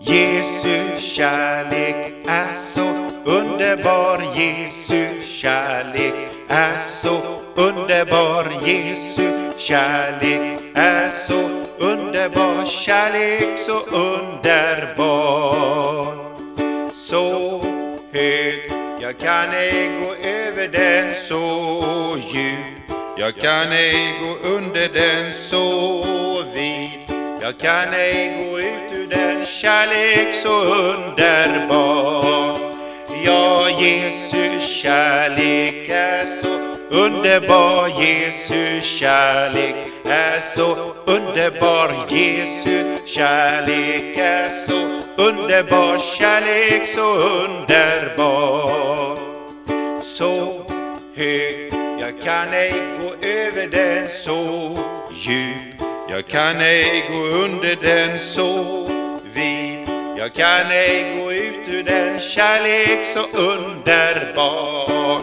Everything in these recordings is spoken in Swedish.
Jesu kärlek är så underbar, Jesu kärlek är så underbar, Jesu kärlek är så underbar, kärlek så underbar. Så hög, jag kan ej gå över den, så djup, jag kan ej gå under den, så vid, jag kan ej gå ut ur den, kärlek så underbar. Ja, Jesu kärlek är så underbar, Jesu kärlek är så underbar, Jesu kärlek är så underbar, kärlek så underbar. Så hög, jag kan ej gå över den, så djup, jag kan ej gå under den, så vid, jag kan ej gå ut ur den, kärlek så underbar.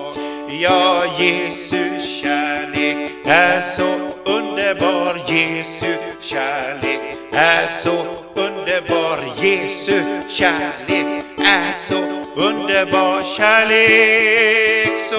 Ja, Jesu kärlek är så underbar, Jesu kärlek är så underbar, Jesu kärlek är så underbar, kärlek så